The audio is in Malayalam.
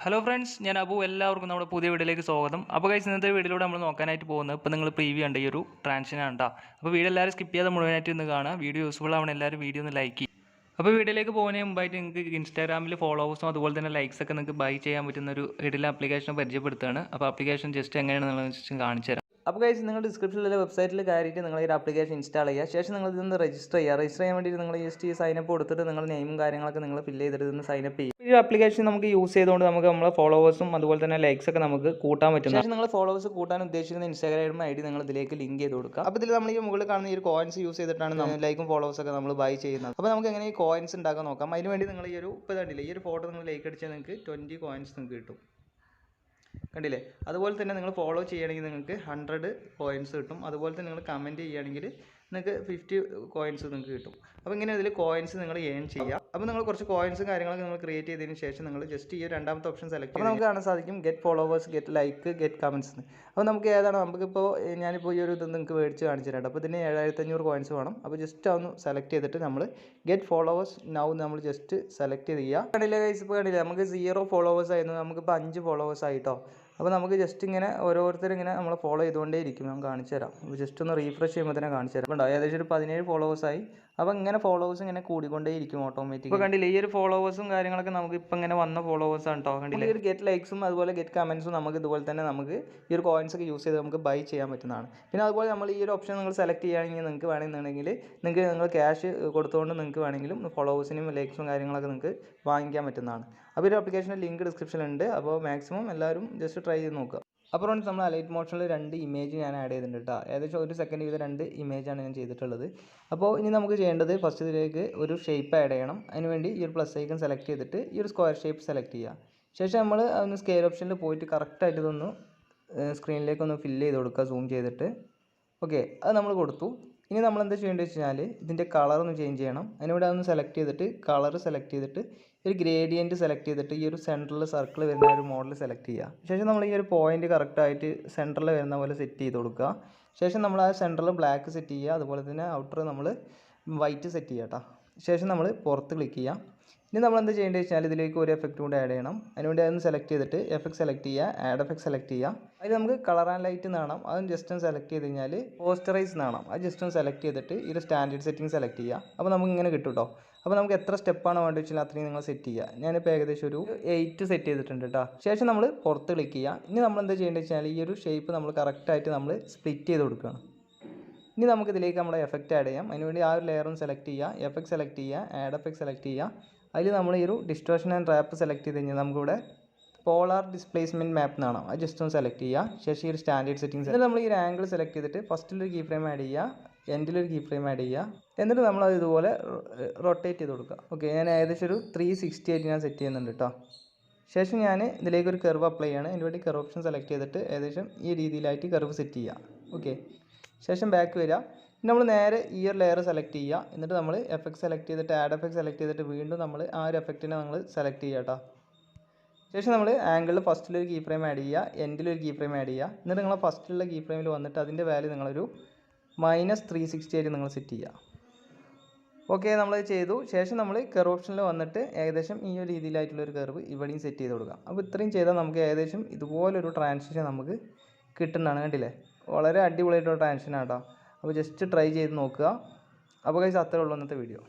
ഹലോ ഫ്രണ്ട്സ്, ഞാൻ അബു. എല്ലാവർക്കും നമ്മുടെ പുതിയ വീഡിയോയിലേക്ക് സ്വാഗതം. അപ്പോൾ ഗൈസ്, ഇന്നത്തെ വീഡിയോയിലൂടെ നമ്മൾ നോക്കാനായിട്ട് പോകുന്നത് ഇപ്പോൾ നിങ്ങൾ പ്രീവ്യൂ കണ്ട ഈ ഒരു ട്രാൻസിഷനാണ് കേട്ടോ. അപ്പോൾ വീഡിയോ എല്ലാവരും സ്കിപ്പ് ചെയ്യാതെ മുഴുവനായിട്ട് ഇന്ന് കാണുക. വീഡിയോ യൂസ്ഫുൾ ആവണം, എല്ലാവരും വീഡിയോ ഒന്ന് ലൈക്ക് ചെയ്യും. അപ്പോൾ വീഡിയോയിലേക്ക് പോകുന്നതിന് മുമ്പായിട്ട് നിങ്ങൾക്ക് ഇൻസ്റ്റാഗ്രാമിൽ ഫോളോവേഴ്സും അതുപോലെ തന്നെ ലൈക്സ് ഒക്കെ നിങ്ങൾക്ക് ബൈ ചെയ്യാൻ പറ്റുന്ന ഒരു ഇടയിൽ ആപ്ലിക്കേഷൻ പരിചയപ്പെടുത്തുകയാണ്. അപ്പോൾ ആപ്ലിക്കേഷൻ ജസ്റ്റ് എങ്ങനെയാണെന്നുള്ളത് കാണിച്ചു തരാം. അപ്പോൾ ഗൈസ്, നിങ്ങൾ ഡിസ്ക്രിപ്ഷനിലുള്ള വെബ്സൈറ്റിൽ കയറിയിട്ട് നിങ്ങൾ ഈ ആപ്ലിക്കേഷൻ ഇൻസ്റ്റാൾ ചെയ്യുക. ശേഷം നിങ്ങൾ ഇതൊന്ന് രജിസ്റ്റർ ചെയ്യുക. രജിസ്റ്റർ ചെയ്യാൻ വേണ്ടിയിട്ട് നിങ്ങൾ ജസ്റ്റ് ഈ സൈനപ്പ് കൊടുത്തിട്ട് നിങ്ങളുടെ നെയിമും കാര്യങ്ങളൊക്കെ നിങ്ങൾ ഫില്ല് ചെയ്തിട്ട് ഇതൊന്ന് സൈനപ്പ് ചെയ്യും. ഈ ആപ്ലിക്കേഷൻ നമുക്ക് യൂസ് ചെയ്തുകൊണ്ട് നമുക്ക് നമ്മളെ ഫോളോവേഴ്സും അതുപോലെ തന്നെ ലൈക്സ് ഒക്കെ നമുക്ക് കൂട്ടാൻ പറ്റും. ശേഷം നിങ്ങൾ ഫോളോവേഴ്സ് കൂട്ടാൻ ഉദ്ദേശിക്കുന്ന ഇൻസ്റ്റാഗ്രാം ID നിങ്ങൾ ഇതിലേക്ക് ലിങ്ക് ചെയ്ത് കൊടുക്കുക. അപ്പോൾ ഇതിൽ നമ്മൾ ഈ മുകളിൽ കാണുന്ന ഈ ഒരു കോയിൻസ് യൂസ് ചെയ്തിട്ടാണ് നമ്മൾ ലൈക്കും ഫോളോവേഴ്സ് ഒക്കെ നമ്മൾ ബൈ ചെയ്യുന്നത്. അപ്പോൾ നമുക്ക് എങ്ങനെ ഈ കോയിൻസ് ഉണ്ടാക്കാൻ നോക്കാം. അതിന് വേണ്ടി നിങ്ങൾ ഈ ഒരു ഇപ്പോൾ കണ്ടില്ലേ, ഈ ഒരു ഫോട്ടോ നിങ്ങൾ ലൈക്ക് അടിച്ചാൽ നിങ്ങൾക്ക് 20 കോയിൻസ് നിങ്ങൾക്ക് കിട്ടും. കണ്ടില്ലേ? അതുപോലെ തന്നെ നിങ്ങൾ ഫോളോ ചെയ്യുകയാണെങ്കിൽ നിങ്ങൾക്ക് 100 കോയിൻസ് കിട്ടും. അതുപോലെ തന്നെ നിങ്ങൾ കമൻറ്റ് ചെയ്യുകയാണെങ്കിൽ നിങ്ങൾക്ക് 50 കോയിൻസ് നിങ്ങൾക്ക് കിട്ടും. അപ്പോൾ ഇങ്ങനെ ഇതിൽ കോയിൻസ് നിങ്ങൾ ഏൺ ചെയ്യുക. അപ്പോൾ നിങ്ങൾ കുറച്ച് കോയിൻസും കാര്യങ്ങളൊക്കെ നിങ്ങൾ ക്രിയേറ്റ് ചെയ്തതിന് ശേഷം നിങ്ങൾ ജസ്റ്റ് ഈ രണ്ടാമത്തെ ഓപ്ഷൻ സെലക്ട് ചെയ്യുക. നമുക്ക് കാണാൻ സാധിക്കും get followers, get like, get comments. അപ്പോൾ നമുക്ക് ഏതാണ്, നമുക്കിപ്പോൾ ഞാനിപ്പോൾ ഈ ഒരു ഇത് നിങ്ങൾക്ക് മേടിച്ച് കാണിച്ചു തരാം. അപ്പോൾ ഇതിന് 7500 കോയിൻസ് വേണം. അപ്പോൾ ജസ്റ്റ് ഒന്ന് സെലക്ട് ചെയ്തിട്ട് നമ്മൾ ഗെറ്റ് ഫോളോവേഴ്സ് നൗ നമ്മൾ ജസ്റ്റ് സെലക്ട് ചെയ്യുക. കണ്ടില്ലേ ഗൈസ്, ഇപ്പോൾ കണ്ടില്ലേ നമുക്ക് 0 ഫോളോവേഴ്സ് ആയിരുന്നു, നമുക്കിപ്പോൾ 5 ഫോളോവേഴ്സ് ആയിട്ടോ. അപ്പോൾ നമുക്ക് ജസ്റ്റ് ഇങ്ങനെ ഓരോരുത്തരും ഇങ്ങനെ നമ്മൾ ഫോളോ ചെയ്തുകൊണ്ടേ ഇരിക്കും. ഞാൻ കാണിച്ചു തരാം. അപ്പോൾ ജസ്റ്റ് ഒന്ന് റീഫ്രഷ് ചെയ്യുമ്പോൾ തന്നെ കാണിച്ചു തരാം. ഉണ്ടാവും ഏകദേശം ഒരു 17 ഫോളോവേഴ്സായി. അപ്പോൾ ഇങ്ങനെ ഫോളോവേഴ്സ് ഇങ്ങനെ കൂടിക്കൊണ്ടേ ഇരിക്കും ഓട്ടോമാറ്റിക്. ഇപ്പോൾ കണ്ടില്ലേ, ഈ ഒരു ഫോളോവേഴ്സും കാര്യങ്ങളൊക്കെ നമുക്ക് ഇപ്പോൾ ഇങ്ങനെ വന്ന ഫോളോവേഴ്സാണ് കേട്ടോ. കണ്ടില്ലേ, ഈ ഒരു ഗെറ്റ് ലൈക്സും അതുപോലെ ഗെറ്റ് കമൻസും നമുക്ക് ഇതുപോലെ തന്നെ നമുക്ക് ഈ ഒരു കോയിൻസ് ഒക്കെ യൂസ് ചെയ്ത് നമുക്ക് ബൈ ചെയ്യാൻ പറ്റുന്നതാണ്. പിന്നെ അതുപോലെ നമ്മൾ ഈ ഒരു ഓപ്ഷൻ നിങ്ങൾ സെലക്ട് ചെയ്യുകയാണെങ്കിൽ നിങ്ങൾക്ക് വേണമെന്നുണ്ടെങ്കിൽ നിങ്ങൾ ക്യാഷ് കൊടുത്തുകൊണ്ട് നിങ്ങൾക്ക് വേണമെങ്കിലും ഫോളോവേഴ്സിനും ലൈക്സും കാര്യങ്ങളൊക്കെ നിങ്ങൾക്ക് വാങ്ങിക്കാൻ പറ്റുന്നതാണ്. അപ്പോൾ ഈ ആപ്ലിക്കേഷൻ്റെ ലിങ്ക് ഡിസ്ക്രിപ്ഷനിലുണ്ട്. അപ്പോൾ മാക്സിമം എല്ലാവരും ജസ്റ്റ് ട്രൈ ചെയ്ത് നോക്കുക. അപ്പോൾ നമ്മൾ അലൈറ്റ് മോഷനിൽ 2 ഇമേജ് ഞാൻ ആഡ് ചെയ്തിട്ടുണ്ട് കേട്ടോ. ഏകദേശം 1 സെക്കൻഡ് ചെയ്ത 2 ഇമേജാണ് ഞാൻ ചെയ്തിട്ടുള്ളത്. അപ്പോൾ ഇനി നമുക്ക് ചെയ്യേണ്ടത് ഫസ്റ്റ് ഇതിലേക്ക് ഒരു ഷേപ്പ് ആഡ് ചെയ്യണം. അതിനുവേണ്ടി ഈ ഒരു പ്ലസ് ഐക്കൺ സെലക്ട് ചെയ്തിട്ട് ഈ ഒരു സ്ക്വയർ ഷേപ്പ് സെലക്ട് ചെയ്യുക. ശേഷം നമ്മൾ ഒന്ന് സ്കെയിൽ ഓപ്ഷനിൽ പോയിട്ട് കറക്റ്റായിട്ട് ഇതൊന്ന് സ്ക്രീനിലേക്കൊന്ന് ഫില്ല് ചെയ്ത് കൊടുക്കുക, സൂം ചെയ്തിട്ട്. ഓക്കെ, അത് നമ്മൾ കൊടുത്തു. ഇനി നമ്മൾ എന്താ ചെയ്യേണ്ടത് വെച്ച് കഴിഞ്ഞാൽ ഇതിൻ്റെ കളർ ഒന്ന് ചേഞ്ച് ചെയ്യണം. അതിനൂടെ അതൊന്ന് സെലക്ട് ചെയ്തിട്ട് കളർ സെലക്ട് ചെയ്തിട്ട് ഒരു ഗ്രേഡിയൻറ്റ് സെലക്ട് ചെയ്തിട്ട് ഈ ഒരു സെൻറ്ററിൽ സർക്കിൾ വരുന്ന ഒരു മോഡൽ സെലക്ട് ചെയ്യുക. ശേഷം നമ്മൾ ഈ ഒരു പോയിൻറ്റ് കറക്റ്റായിട്ട് സെൻറ്ററിൽ വരുന്ന പോലെ സെറ്റ് ചെയ്ത് കൊടുക്കുക. ശേഷം നമ്മൾ ആ സെൻറ്ററിൽ ബ്ലാക്ക് സെറ്റ് ചെയ്യുക. അതുപോലെ തന്നെ ഔട്ടർ നമ്മൾ വൈറ്റ് സെറ്റ് ചെയ്യുക കേട്ടോ. ശേഷം നമ്മൾ പുറത്ത് ക്ലിക്ക് ചെയ്യുക. ഇനി നമ്മൾ എന്താ ചെയ്യേണ്ടത് വെച്ചാൽ ഇതിലേക്ക് ഒരു എഫക്റ്റ് കൂടെ ആഡ് ചെയ്യണം. അതിനുവേണ്ടി അതൊന്ന് സെലക്ട് ചെയ്തിട്ട് എഫക്റ്റ് സെലക്ട് ചെയ്യുക, ആഡ് എഫക്റ്റ് സെലക്ട് ചെയ്യുക. അതിൽ നമുക്ക് കളർ ആൻഡ് ലൈറ്റ് കാണാം, അതും ജസ്റ്റ് ഒന്ന് സെലക്ട് ചെയ്ത് കഴിഞ്ഞാൽ പോസ്റ്ററൈസ് കാണാം, അത് ജസ്റ്റ് ഒന്ന് സെലക്ട് ചെയ്തിട്ട് ഈ ഒരു സ്റ്റാൻഡേർഡ് സെറ്റിംഗ് സെലക്ട് ചെയ്യുക. അപ്പോൾ നമുക്ക് ഇങ്ങനെ കിട്ടും കേട്ടോ. അപ്പോൾ നമുക്ക് എത്ര സ്റ്റെപ്പാണ് വേണ്ടത് വെച്ചാൽ അത്രയും നിങ്ങൾ സെറ്റ് ചെയ്യുക. ഞാനിപ്പോൾ ഏകദേശം ഒരു 8 സെറ്റ് ചെയ്തിട്ടുണ്ട് കേട്ടോ. ശേഷം നമ്മൾ പുറത്ത് ക്ലിക്ക് ചെയ്യുക. ഇനി നമ്മൾ എന്താ ചെയ്യേണ്ടത് വെച്ചാൽ ഈ ഒരു ഷേപ്പ് നമ്മൾ കറക്റ്റായിട്ട് നമ്മൾ സ്പ്ലിറ്റ് ചെയ്ത് കൊടുക്കുകയാണ്. ഇനി നമുക്ക് ഇതിലേക്ക് നമ്മുടെ എഫക്റ്റ് ആഡ് ചെയ്യാം. അതിനുവേണ്ടി ആ ഒരു ലെയറും സെലക്ട് ചെയ്യുക, എഫക്റ്റ് സെലക്ട് ചെയ്യുക, ആഡ് എഫക്റ്റ് സെലക്ട് ചെയ്യുക. അതിൽ നമ്മൾ ഈ ഒരു ഡിസ്റ്റോർഷൻ ആൻഡ് റാപ്പ് സെലക്ട് ചെയ്ത് കഴിഞ്ഞാൽ നമുക്കിവിടെ പോളാർ ഡിസ്പ്ലേസ്മെൻറ്റ് മാപ്പ് എന്നാണ്, അത് ജസ്റ്റ് ഒന്ന് സെലക്ട് ചെയ്യുക. ശേഷം ഈ ഒരു സ്റ്റാൻഡേർഡ് സെറ്റിംഗ്സ് എന്നിട്ട് നമ്മൾ ഈ ഒരു ആംഗിൾ സെലക്ട് ചെയ്തിട്ട് ഫസ്റ്റിലൊരു കീ ഫ്രെയിം ആഡ് ചെയ്യുക, എൻഡിലൊരു കീ ഫ്രെയിം ആഡ് ചെയ്യുക. എന്നിട്ട് നമ്മളത് ഇതുപോലെ റൊട്ടേറ്റ് ചെയ്ത് കൊടുക്കുക. ഓക്കെ, ഞാൻ ഏകദേശം ഒരു 360 ആയിട്ട് ഞാൻ സെറ്റ് ചെയ്യുന്നുണ്ട് കേട്ടോ. ശേഷം ഞാൻ ഇതിലേക്ക് ഒരു കർവ് അപ്ലൈ ചെയ്യാണ്. അതിന് വേണ്ടി കർവ് ഓപ്ഷൻ സെലക്ട് ചെയ്തിട്ട് ഏകദേശം ഈ രീതിയിലായിട്ട് കർവ് സെറ്റ് ചെയ്യുക. ഓക്കെ, ശേഷം ബാക്ക് വരിക. നമ്മൾ നേരെ ഈ ഒരു ലെയർ സെലക്ട് ചെയ്യുക. എന്നിട്ട് നമ്മൾ എഫക്റ്റ് സെലക്ട് ചെയ്തിട്ട് ആഡ് എഫക്റ്റ് സെലക്ട് ചെയ്തിട്ട് വീണ്ടും നമ്മൾ ആ ഒരു എഫക്റ്റിനെ നമ്മൾ സെലക്ട് ചെയ്യുക കേട്ടോ. ശേഷം നമ്മൾ ആംഗിളിൽ ഫസ്റ്റിലൊരു കീ ഫ്രെയിം ആഡ് ചെയ്യുക, എൻഡിലൊരു കീ ഫ്രെയിം ആഡ് ചെയ്യുക. എന്നിട്ട് നിങ്ങൾ ഫസ്റ്റിലുള്ള കീ ഫ്രെയിമിൽ വന്നിട്ട് അതിൻ്റെ വാല്യൂ നിങ്ങളൊരു -360 ആയിട്ട് നിങ്ങൾ സെറ്റ് ചെയ്യുക. ഓക്കെ, നമ്മളത് ചെയ്തു. ശേഷം നമ്മൾ കർവ് ഓപ്ഷനിൽ വന്നിട്ട് ഏകദേശം ഈ ഒരു രീതിയിലായിട്ടുള്ളൊരു കർവ് ഇവിടെയും സെറ്റ് ചെയ്ത് കൊടുക്കാം. അപ്പോൾ ഇത്രയും ചെയ്താൽ നമുക്ക് ഏകദേശം ഇതുപോലൊരു ട്രാൻസിഷൻ നമുക്ക് കിട്ടുന്നതാണ്. കണ്ടില്ലേ, വളരെ അടിപൊളിയായിട്ടുള്ള ട്രാൻസിഷനാണ് കേട്ടോ. അപ്പോൾ ജസ്റ്റ് ട്രൈ ചെയ്ത് നോക്കുക. അപ്പോൾ ഗൈസ്, അത്രേ ഉള്ളൂ ഇന്നത്തെ വീഡിയോ.